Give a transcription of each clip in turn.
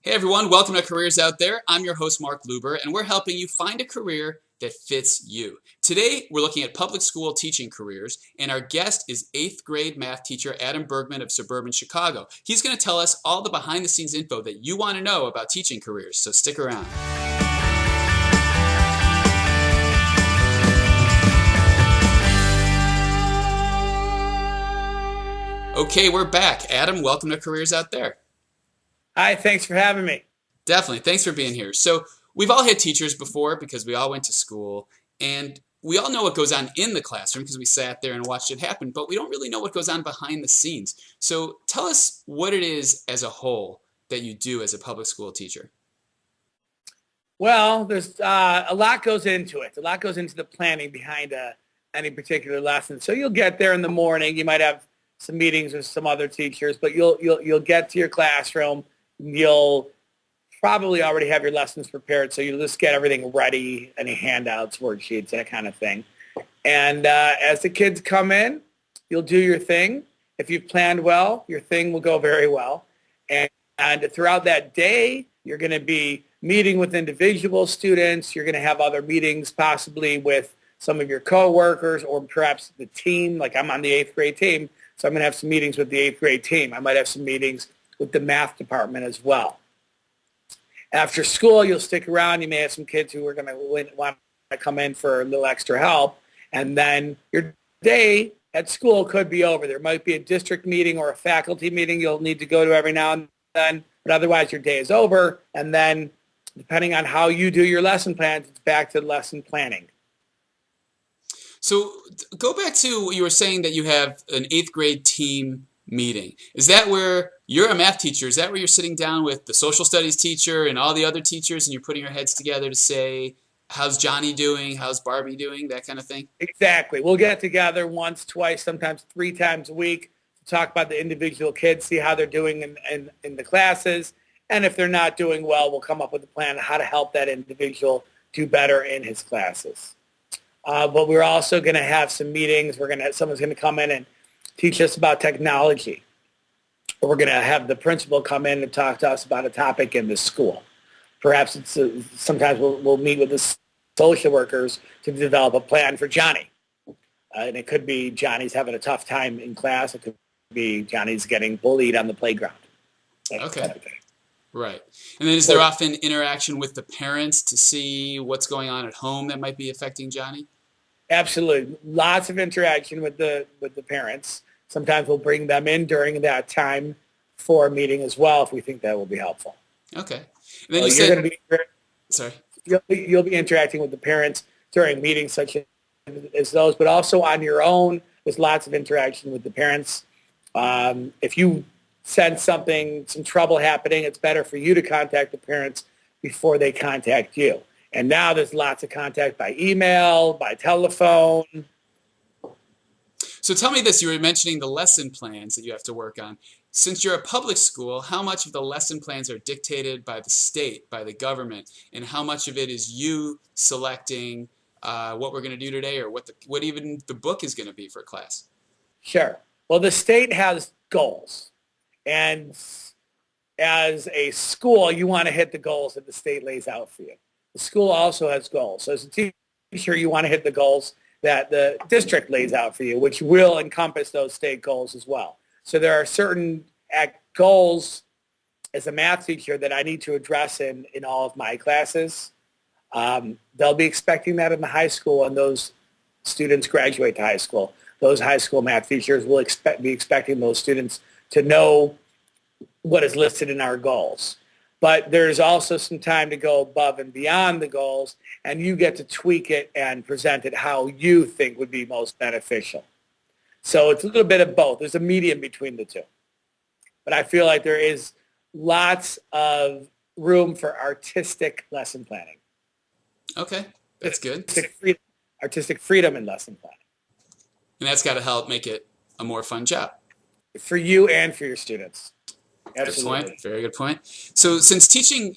Hey everyone, welcome to Careers Out There. I'm your host Mark Luber, and we're helping you find a career that fits you. Today, we're looking at public school teaching careers, and our guest is 8th grade math teacher Adam Bergman of suburban Chicago. He's going to tell us all the behind-the-scenes info that you want to know about teaching careers, so stick around. Okay, we're back. Adam, welcome to Careers Out There. Hi, thanks for having me. Definitely. Thanks for being here. So we've all had teachers before because we all went to school, and we all know what goes on in the classroom because we sat there and watched it happen, but we don't really know what goes on behind the scenes. So tell us what it is as a whole that you do as a public school teacher. Well, there's a lot goes into it. A lot goes into the planning behind any particular lesson. So you'll get there in the morning. You might have some meetings with some other teachers, but you'll get to your classroom. You'll probably already have your lessons prepared, so you'll just get everything ready, any handouts, worksheets, that kind of thing. And as the kids come in, you'll do your thing. If you've planned well, your thing will go very well. And throughout that day, you're going to be meeting with individual students. You're going to have other meetings possibly with some of your coworkers or perhaps the team. Like I'm on the 8th grade team, so I'm going to have some meetings with the 8th grade team. I might have some meetings with the math department as well. After school, you'll stick around. You may have some kids who are going to want to come in for a little extra help. And then your day at school could be over. There might be a district meeting or a faculty meeting you'll need to go to every now and then. But otherwise, your day is over. And then depending on how you do your lesson plans, it's back to lesson planning. So go back to what you were saying that you have an 8th grade team meeting. Is that where you're a math teacher? Is that where you're sitting down with the social studies teacher and all the other teachers and you're putting your heads together to say, how's Johnny doing? How's Barbie doing? That kind of thing? Exactly. We'll get together once, twice, sometimes 3 times a week to talk about the individual kids, see how they're doing in the classes. And if they're not doing well, we'll come up with a plan on how to help that individual do better in his classes. But we're also going to have some meetings. Someone's going to come in and teach us about technology. Or we're going to have the principal come in and talk to us about a topic in the school. Perhaps sometimes we'll meet with the social workers to develop a plan for Johnny. And it could be Johnny's having a tough time in class. It could be Johnny's getting bullied on the playground. Okay. Right. And then is there often interaction with the parents to see what's going on at home that might be affecting Johnny? Absolutely. Lots of interaction with the parents. Sometimes we'll bring them in during that time for a meeting as well if we think that will be helpful. Okay. And then you said, sorry. You'll be interacting with the parents during meetings such as those, but also on your own. There's lots of interaction with the parents. If you sense some trouble happening, it's better for you to contact the parents before they contact you. And now there's lots of contact by email, by telephone. So tell me this, you were mentioning the lesson plans that you have to work on. Since you're a public school, how much of the lesson plans are dictated by the state, by the government, and how much of it is you selecting what we're going to do today or what even the book is going to be for class? Sure. Well, the state has goals. And as a school, you want to hit the goals that the state lays out for you. The school also has goals. So as a teacher, you want to hit the goals that the district lays out for you, which will encompass those state goals as well. So there are certain goals as a math teacher that I need to address in all of my classes. They'll be expecting that in the high school, and those students graduate to high school. Those high school math teachers will be expecting those students to know what is listed in our goals. But there's also some time to go above and beyond the goals, and you get to tweak it and present it how you think would be most beneficial. So it's a little bit of both. There's a medium between the two. But I feel like there is lots of room for artistic lesson planning. Okay, that's good. Artistic freedom in lesson planning. And that's got to help make it a more fun job. For you and for your students. Absolutely. Good point. Very good point. So since teaching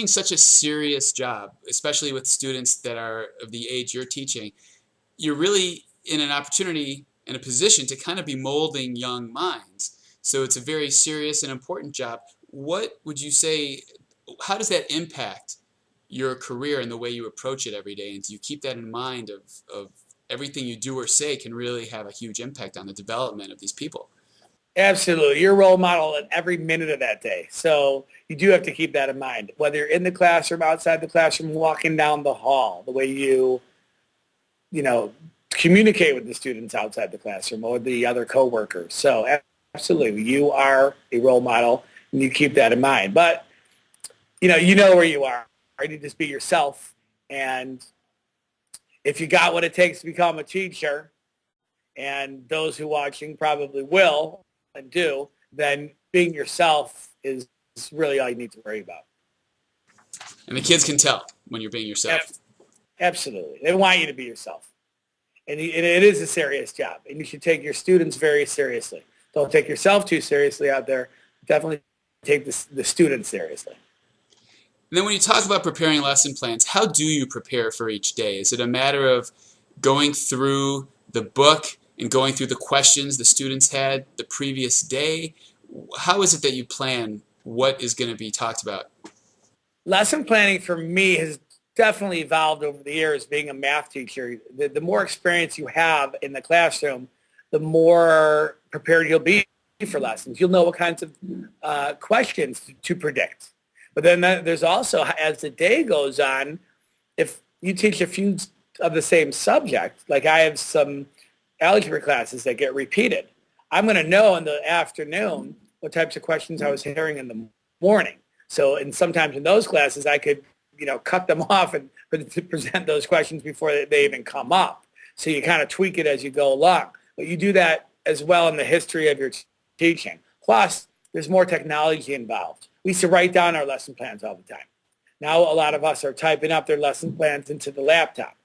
such a serious job, especially with students that are of the age you're teaching, you're really in an opportunity and a position to kind of be molding young minds. So it's a very serious and important job. What would you say how does that impact your career and the way you approach it every day? And do you keep that in mind of everything you do or say can really have a huge impact on the development of these people? Absolutely. You're a role model at every minute of that day. So you do have to keep that in mind. Whether you're in the classroom, outside the classroom, walking down the hall, the way you know, communicate with the students outside the classroom or the other coworkers. So absolutely, you are a role model and you keep that in mind. But, you know where you are. You need to just be yourself. And if you got what it takes to become a teacher, and those who watching probably will and do, then being yourself is really all you need to worry about. And the kids can tell when you're being yourself. Absolutely. They want you to be yourself. And it is a serious job. And you should take your students very seriously. Don't take yourself too seriously out there. Definitely take the students seriously. And then when you talk about preparing lesson plans, how do you prepare for each day? Is it a matter of going through the book and going through the questions the students had the previous day? How is it that you plan what is going to be talked about? Lesson planning for me has definitely evolved over the years being a math teacher. The more experience you have in the classroom, the more prepared you'll be for lessons. You'll know what kinds of questions to predict. But then there's also, as the day goes on, if you teach a few of the same subject, like I have some algebra classes that get repeated, I'm going to know in the afternoon what types of questions I was hearing in the morning. So, and sometimes in those classes, I could, cut them off and present those questions before they even come up. So you kind of tweak it as you go along. But you do that as well in the history of your teaching. Plus, there's more technology involved. We used to write down our lesson plans all the time. Now a lot of us are typing up their lesson plans into the laptop.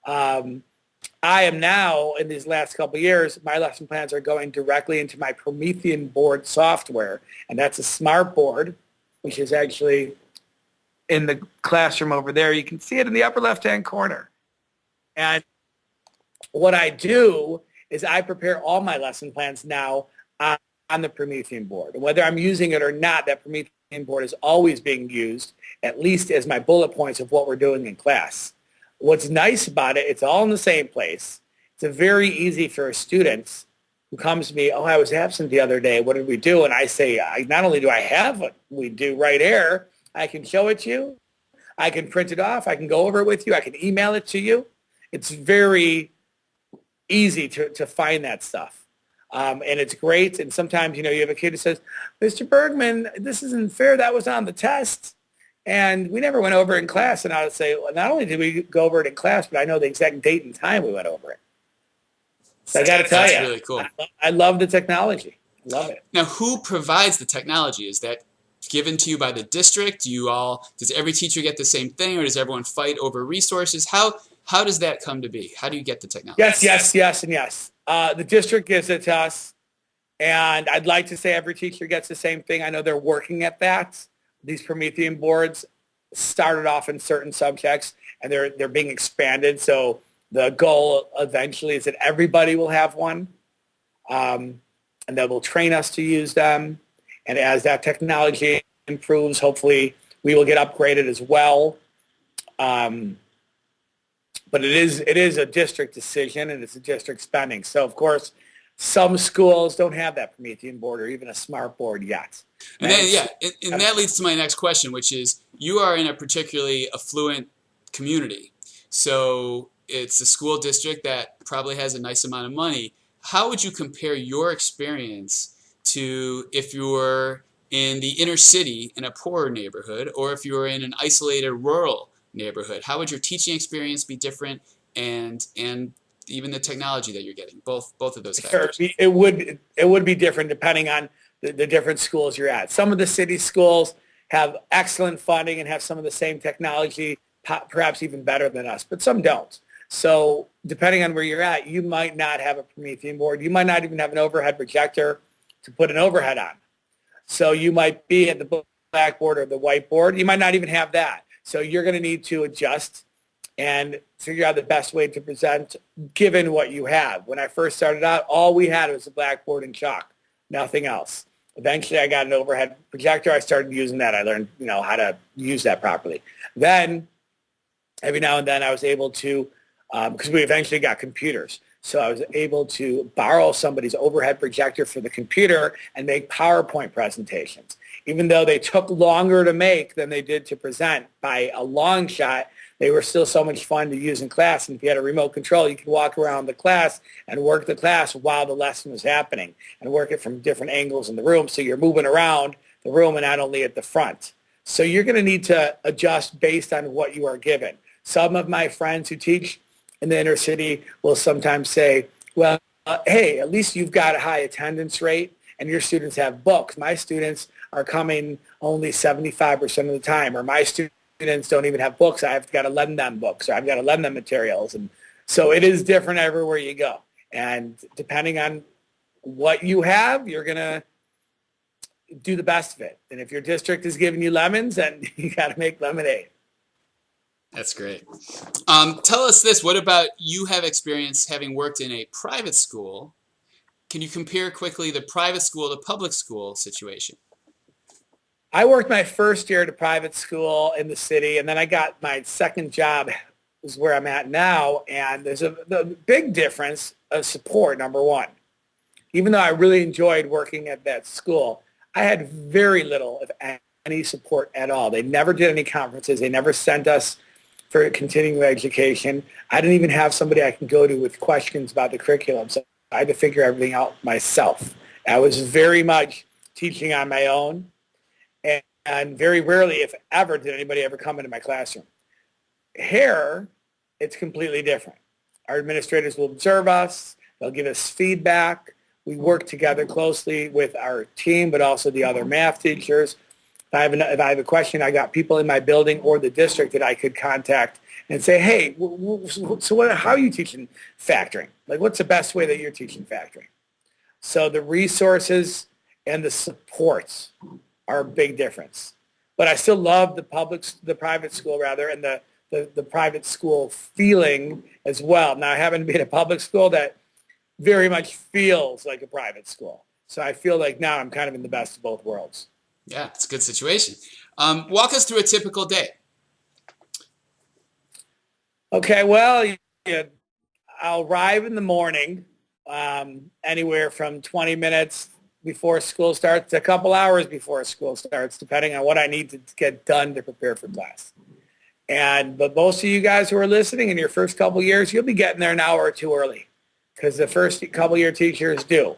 I am now, in these last couple of years, my lesson plans are going directly into my Promethean board software, and that's a smart board, which is actually in the classroom over there. You can see it in the upper left-hand corner. And what I do is I prepare all my lesson plans now on the Promethean board. And whether I'm using it or not, that Promethean board is always being used, at least as my bullet points of what we're doing in class. What's nice about it, it's all in the same place. It's very easy for a student who comes to me, oh, I was absent the other day. What did we do? And I say, not only do I have what we do right here, I can show it to you. I can print it off. I can go over it with you. I can email it to you. It's very easy to find that stuff. And it's great. And sometimes, you have a kid who says, Mr. Bergman, this isn't fair. That was on the test. And we never went over it in class. And I would say, well, not only did we go over it in class, but I know the exact date and time we went over it. So I got to tell you, really cool. I love the technology. I love it. Now, who provides the technology? Is that given to you by the district? Does every teacher get the same thing, or does everyone fight over resources? How does that come to be? How do you get the technology? Yes, and yes. The district gives it to us, and I'd like to say every teacher gets the same thing. I know they're working at that. These Promethean boards started off in certain subjects, and they're being expanded. So the goal eventually is that everybody will have one, and they will train us to use them. And as that technology improves, hopefully we will get upgraded as well. But it is a district decision, and it's a district spending. So, of course, some schools don't have that Promethean board or even a smart board yet. And that leads to my next question, which is, you are in a particularly affluent community. So it's a school district that probably has a nice amount of money. How would you compare your experience to if you were in the inner city in a poorer neighborhood, or if you were in an isolated rural neighborhood? How would your teaching experience be different, and even the technology that you're getting? Both of those factors. Sure. It would be different depending on the different schools you're at. Some of the city schools have excellent funding and have some of the same technology, perhaps even better than us, but some don't. So depending on where you're at, you might not have a Promethean board. You might not even have an overhead projector to put an overhead on. So you might be at the blackboard or the whiteboard. You might not even have that. So you're going to need to adjust and figure out the best way to present given what you have. When I first started out, all we had was a blackboard and chalk, nothing else. Eventually, I got an overhead projector. I started using that. I learned, how to use that properly. Then, every now and then, I was able to, because we eventually got computers. So I was able to borrow somebody's overhead projector for the computer and make PowerPoint presentations. Even though they took longer to make than they did to present by a long shot, they were still so much fun to use in class. And if you had a remote control, you could walk around the class and work the class while the lesson was happening and work it from different angles in the room. So you're moving around the room and not only at the front. So you're going to need to adjust based on what you are given. Some of my friends who teach in the inner city will sometimes say, well, hey, at least you've got a high attendance rate and your students have books. My students are coming only 75% of the time, or my students don't even have books. I've got to lend them books, or I've got to lend them materials. And so it is different everywhere you go. And depending on what you have, you're going to do the best of it. And if your district is giving you lemons, then you got to make lemonade. That's great. Tell us this. What about you have experience having worked in a private school? Can you compare quickly the private school to public school situation? I worked my first year at a private school in the city, and then I got my second job is where I'm at now, and there's a big difference of support, number one. Even though I really enjoyed working at that school, I had very little, if any, support at all. They never did any conferences. They never sent us for continuing education. I didn't even have somebody I can go to with questions about the curriculum, so I had to figure everything out myself. I was very much teaching on my own, and very rarely, if ever, did anybody ever come into my classroom. Here, it's completely different. Our administrators will observe us. They'll give us feedback. We work together closely with our team, but also the other math teachers. If I have a question, I got people in my building or the district that I could contact and say, hey, how are you teaching factoring? Like, what's the best way that you're teaching factoring? So the resources and the supports are a big difference. But I still love the private school rather, and the private school feeling as well. Now, I happen to be in a public school that very much feels like a private school. So I feel like now I'm kind of in the best of both worlds. Yeah, it's a good situation. Walk us through a typical day. Okay, well, I'll arrive in the morning, anywhere from 20 minutes before school starts to a couple hours before school starts, depending on what I need to get done to prepare for class. But most of you guys who are listening in your first couple years, you'll be getting there an hour or two early, because the first couple year teachers do,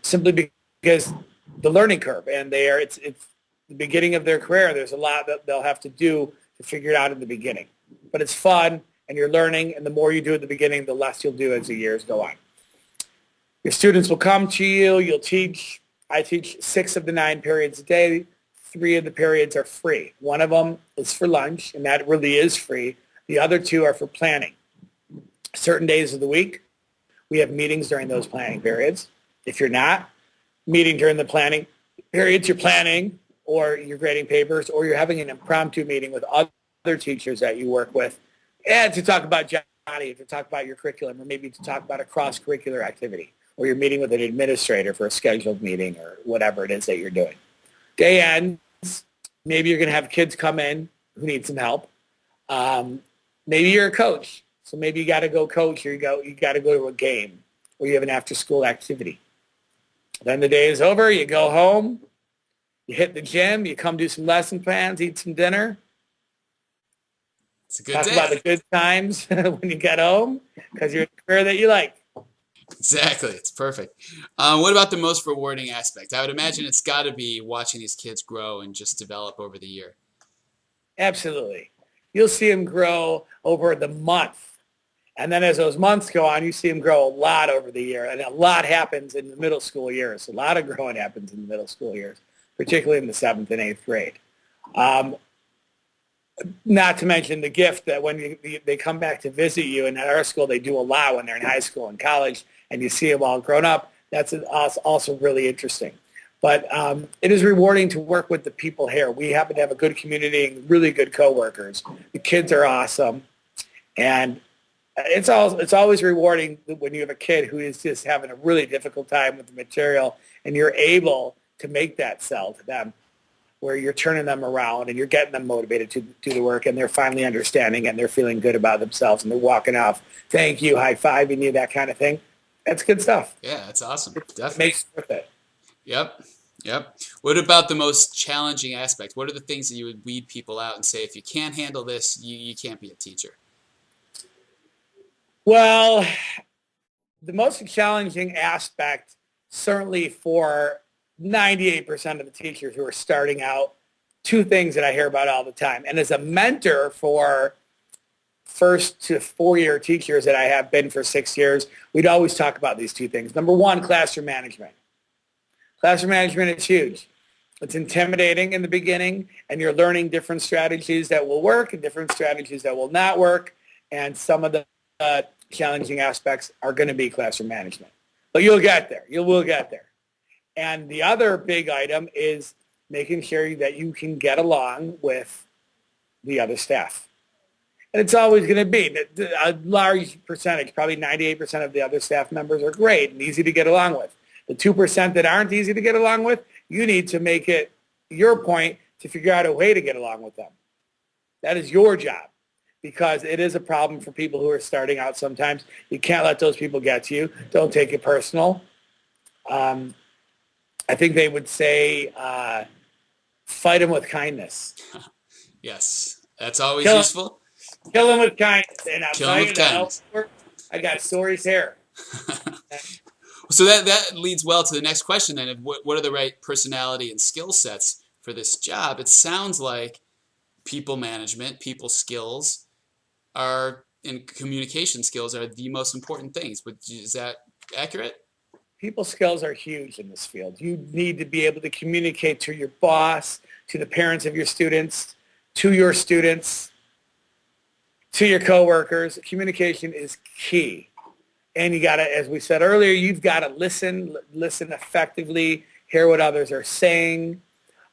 simply because the learning curve, and it's the beginning of their career. There's a lot that they'll have to do to figure it out in the beginning. But it's fun, and you're learning, and the more you do at the beginning, the less you'll do as the years go on. Your students will come to you. You'll teach. I teach 6 of the 9 periods a day. 3 of the periods are free. 1 of them is for lunch, and that really is free. The other 2 are for planning. Certain days of the week, we have meetings during those planning periods. If you're not meeting during the planning periods, you're planning, or you're grading papers, or you're having an impromptu meeting with other teachers that you work with, and to talk about Johnny, to talk about your curriculum, or maybe to talk about a cross-curricular activity, or you're meeting with an administrator for a scheduled meeting, or whatever it is that you're doing. Day ends, maybe you're going to have kids come in who need some help. Maybe you're a coach, so maybe you got to go coach, or you got to go to a game, or you have an after-school activity. Then the day is over, you go home, you hit the gym, you come do some lesson plans, eat some dinner. It's a good Talk day. about the good times when you get home, because you're in a career that you like. Exactly. It's perfect. What about the most rewarding aspect? I would imagine it's got to be watching these kids grow and just develop over the year. Absolutely. You'll see them grow over the month. And then as those months go on, you see them grow a lot over the year. And a lot happens in the middle school years. A lot of growing happens in the middle school years, particularly in the 7th and 8th grade. Not to mention the gift that when they come back to visit you, and at our school they do a lot when they're in high school and college, and you see them all grown up, that's also really interesting. But it is rewarding to work with the people here. We happen to have a good community and really good coworkers. The kids are awesome. And It's always rewarding when you have a kid who is just having a really difficult time with the material and you're able to make that sell to them, where you're turning them around and you're getting them motivated to do the work, and they're finally understanding and they're feeling good about themselves and they're walking off, thank you, high-fiving you, that kind of thing. That's good stuff. Yeah, that's awesome. It Definitely. makes it worth it. Yep. Yep. What about the most challenging aspect? What are the things that you would weed people out and say, if you can't handle this, you can't be a teacher? Well, the most challenging aspect, certainly for 98% of the teachers who are starting out, two things that I hear about all the time. And as a mentor for first to four-year teachers that I have been for 6 years, we'd always talk about these two things. Number one, classroom management. Classroom management is huge. It's intimidating in the beginning, and you're learning different strategies that will work and different strategies that will not work. And some of the challenging aspects are going to be classroom management. But you'll get there. You will get there. And the other big item is making sure that you can get along with the other staff. And it's always going to be a large percentage, probably 98% of the other staff members are great and easy to get along with. The 2% that aren't easy to get along with, you need to make it your point to figure out a way to get along with them. That is your job, because it is a problem for people who are starting out sometimes. You can't let those people get to you. Don't take it personal. I think they would say fight them with kindness. Yes, that's always Kill useful. Kill them with kindness. And I'll Kill tell them you with that kindness. I got stories here. So that leads well to the next question then, of what are the right personality and skill sets for this job? It sounds like people management, people skills and communication skills are the most important things. But is that accurate? People skills are huge in this field. You need to be able to communicate to your boss, to the parents of your students, to your coworkers. Communication is key. And you got to, as we said earlier, you've got to listen effectively, hear what others are saying.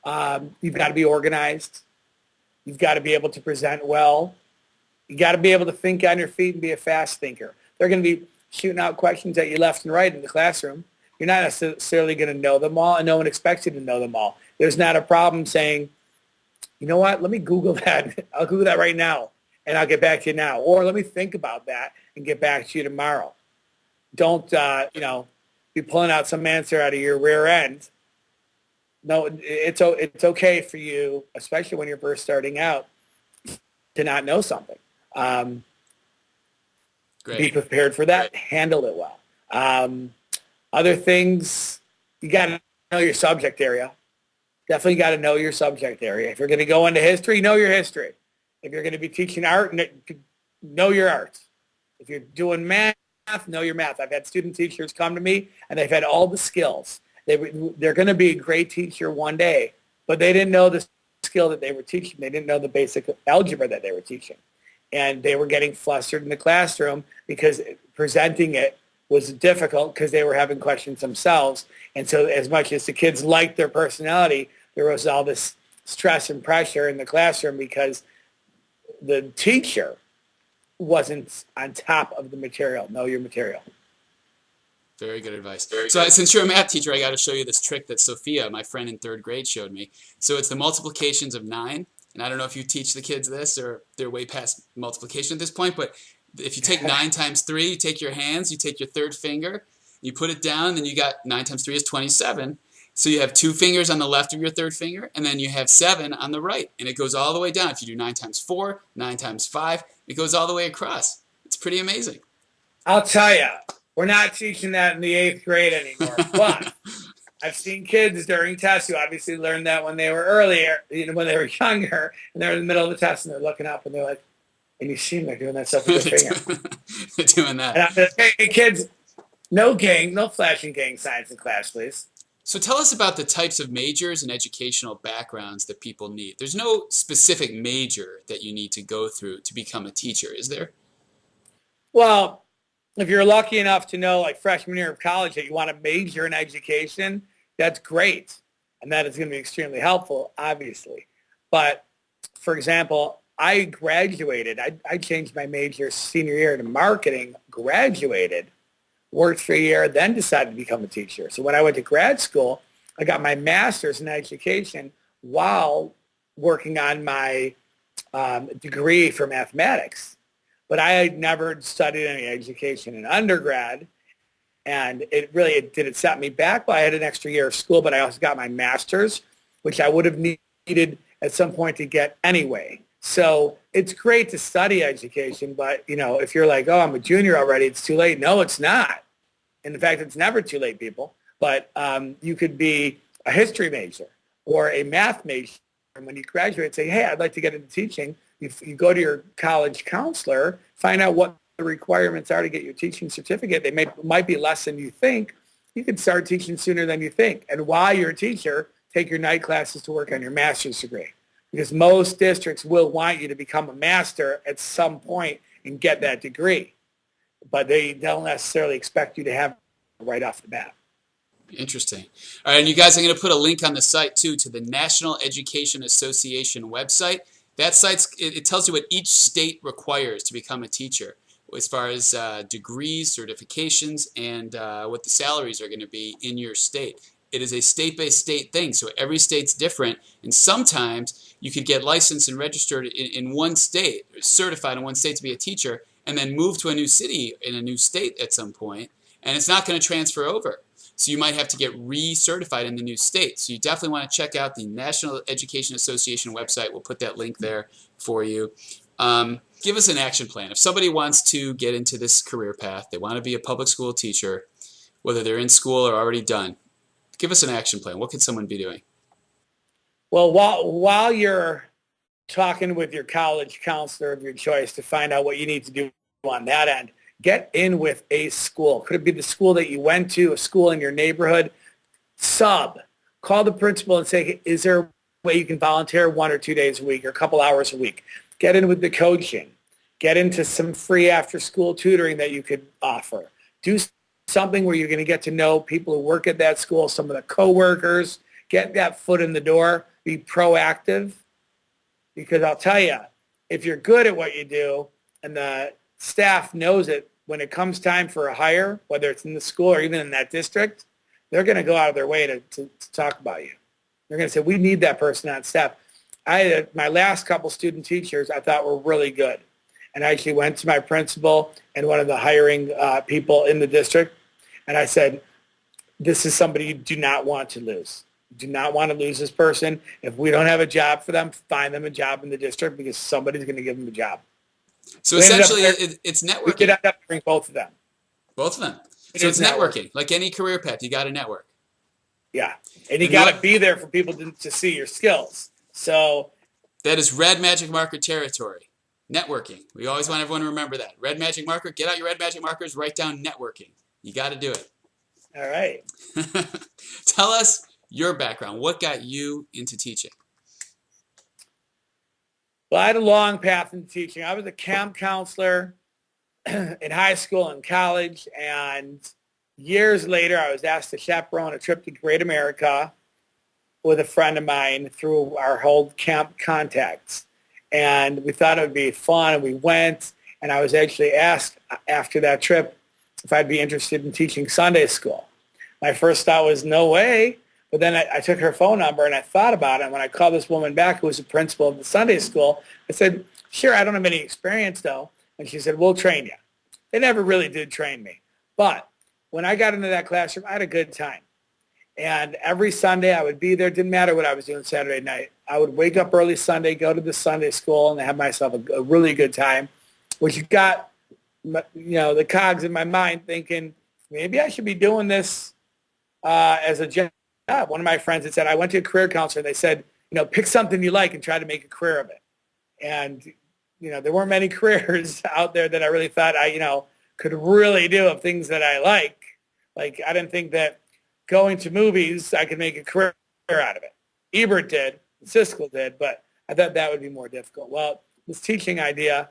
You've got to be organized. You've got to be able to present well. You got to be able to think on your feet and be a fast thinker. They're going to be shooting out questions at you left and right in the classroom. You're not necessarily going to know them all, and no one expects you to know them all. There's not a problem saying, you know what, let me Google that. I'll Google that right now, and I'll get back to you now. Or let me think about that and get back to you tomorrow. Don't, be pulling out some answer out of your rear end. No, it's okay for you, especially when you're first starting out, to not know something. Great. Be prepared for that. Great. Handle it well. Other things, you got to know your subject area. Definitely got to know your subject area. If you're going to go into history, know your history. If you're going to be teaching art, know your art. If you're doing math, know your math. I've had student teachers come to me, and they've had all the skills. They're going to be a great teacher one day, but they didn't know the skill that they were teaching. They didn't know the basic algebra that they were teaching. And they were getting flustered in the classroom because presenting it was difficult because they were having questions themselves. And so as much as the kids liked their personality, there was all this stress and pressure in the classroom because the teacher wasn't on top of the material. Know your material. Very good advice. So since you're a math teacher, I got to show you this trick that Sophia, my friend in third grade, showed me. So it's the multiplications of 9. And I don't know if you teach the kids this or they're way past multiplication at this point, but if you take 9 times 3, you take your hands, you take your third finger, you put it down, then you got 9 times 3 is 27. So you have 2 fingers on the left of your third finger, and then you have 7 on the right. And it goes all the way down. If you do 9 times 4, 9 times 5, it goes all the way across. It's pretty amazing. I'll tell you, we're not teaching that in the 8th grade anymore. But I've seen kids during tests who obviously learned that when they were earlier, when they were younger, and they're in the middle of the test, and they're looking up, and they're like, and you see them, they're doing that stuff with their finger. They're doing that. And I'm like, hey, kids, no flashing gang signs in class, please. So tell us about the types of majors and educational backgrounds that people need. There's no specific major that you need to go through to become a teacher, is there? Well, if you're lucky enough to know, like freshman year of college, that you want to major in education, that's great. And that is going to be extremely helpful, obviously. But, for example, I graduated. I changed my major senior year to marketing, graduated, worked for a year, then decided to become a teacher. So when I went to grad school, I got my master's in education while working on my degree for mathematics. But I had never studied any education in undergrad. And it did set me back. But I had an extra year of school, but I also got my master's, which I would have needed at some point to get anyway. So it's great to study education, but if you're like, oh, I'm a junior already, it's too late. No, it's not. And in fact, it's never too late, people. But you could be a history major or a math major. And when you graduate, say, hey, I'd like to get into teaching. You go to your college counselor, find out what the requirements are to get your teaching certificate. They might be less than you think. You can start teaching sooner than you think. And while you're a teacher, take your night classes to work on your master's degree. Because most districts will want you to become a master at some point and get that degree. But they don't necessarily expect you to have it right off the bat. Interesting. All right, and you guys, I'm going to put a link on the site, too, to the National Education Association website. That site, it tells you what each state requires to become a teacher, as far as degrees, certifications, and what the salaries are going to be in your state. It is a state-by-state thing, so every state's different, and sometimes you could get licensed and registered in one state, certified in one state to be a teacher, and then move to a new city in a new state at some point, and it's not going to transfer over. So you might have to get recertified in the new state. So you definitely want to check out the National Education Association website. We'll put that link there for you. Give us an action plan. If somebody wants to get into this career path, they want to be a public school teacher, whether they're in school or already done, give us an action plan. What could someone be doing? Well, while you're talking with your college counselor of your choice to find out what you need to do on that end, get in with a school. Could it be the school that you went to, a school in your neighborhood? Call the principal and say, is there a way you can volunteer 1 or 2 days a week or a couple hours a week? Get in with the coaching. Get into some free after-school tutoring that you could offer. Do something where you're going to get to know people who work at that school, some of the coworkers. Get that foot in the door. Be proactive. Because I'll tell you, if you're good at what you do and the staff knows it, when it comes time for a hire, whether it's in the school or even in that district, they're going to go out of their way to talk about you. They're going to say, we need that person on staff. My last couple student teachers I thought were really good. And I actually went to my principal and one of the hiring people in the district, and I said, this is somebody you do not want to lose. You do not want to lose this person. If we don't have a job for them, find them a job in the district because somebody's going to give them a job. So essentially, it's networking. We could end up hiring both of them. Both of them. So it's networking. Like any career path, you got to network. Yeah. And you got to be there for people to see your skills. So that is red magic marker territory. Networking. We always want everyone to remember that. Red magic marker. Get out your red magic markers. Write down networking. You got to do it. All right. Tell us your background. What got you into teaching? Well, I had a long path into teaching. I was a camp counselor in high school and college, and years later, I was asked to chaperone a trip to Great America with a friend of mine through our old camp contacts. And we thought it would be fun, and we went, and I was actually asked after that trip if I'd be interested in teaching Sunday school. My first thought was, no way. But then I took her phone number, and I thought about it. And when I called this woman back, who was the principal of the Sunday school, I said, sure, I don't have any experience, though. And she said, we'll train you. They never really did train me. But when I got into that classroom, I had a good time. And every Sunday I would be there. Didn't matter what I was doing Saturday night. I would wake up early Sunday, go to the Sunday school, and have myself a really good time, which got, the cogs in my mind thinking, maybe I should be doing this as a job. One of my friends had said, I went to a career counselor, and they said, pick something you like and try to make a career of it. And, there weren't many careers out there that I really thought I, could really do of things that I like. Like, I didn't think that going to movies, I could make a career out of it. Ebert did, Siskel did, but I thought that would be more difficult. Well, this teaching idea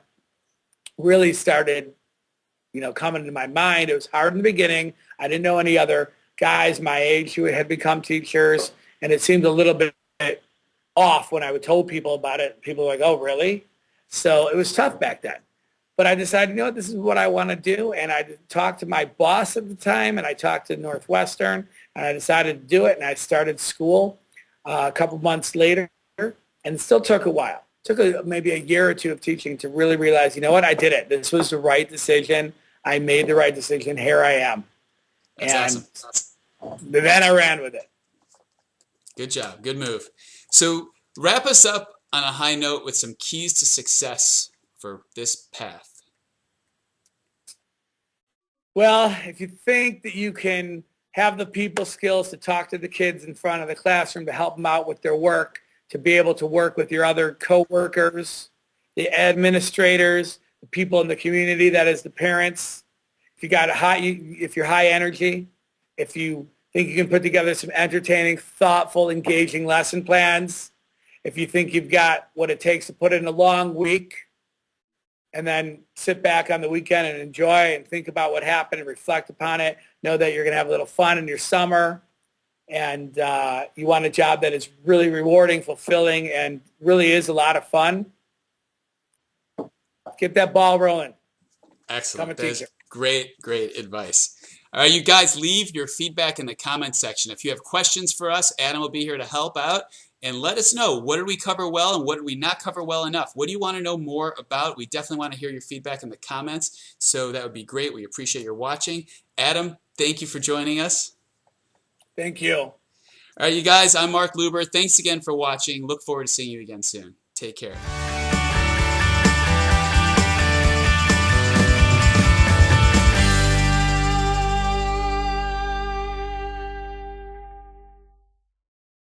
really started, coming into my mind. It was hard in the beginning. I didn't know any other guys my age who had become teachers, and it seemed a little bit off when I would told people about it. People were like, oh, really? So it was tough back then. But I decided, you know what, this is what I want to do. And I talked to my boss at the time, and I talked to Northwestern, and I decided to do it. And I started school a couple months later, and it still took a while. It took maybe a year or two of teaching to really realize, you know what, I did it. This was the right decision. I made the right decision. Here I am. That's and awesome. Then I ran with it. Good job. Good move. So wrap us up on a high note with some keys to success for this path. Well, if you think that you can have the people skills to talk to the kids in front of the classroom, to help them out with their work, to be able to work with your other coworkers, the administrators, the people in the community, that is the parents. If you got if you're high energy, if you think you can put together some entertaining, thoughtful, engaging lesson plans, if you think you've got what it takes to put in a long week and then sit back on the weekend and enjoy and think about what happened and reflect upon it, know that you're going to have a little fun in your summer, and you want a job that is really rewarding, fulfilling, and really is a lot of fun, get that ball rolling. Excellent. That is great, great advice. All right, you guys, leave your feedback in the comment section. If you have questions for us, Adam will be here to help out. And let us know, what did we cover well and what did we not cover well enough? What do you want to know more about? We definitely want to hear your feedback in the comments, so that would be great. We appreciate your watching. Adam, thank you for joining us. Thank you. All right, you guys, I'm Mark Luber. Thanks again for watching. Look forward to seeing you again soon. Take care.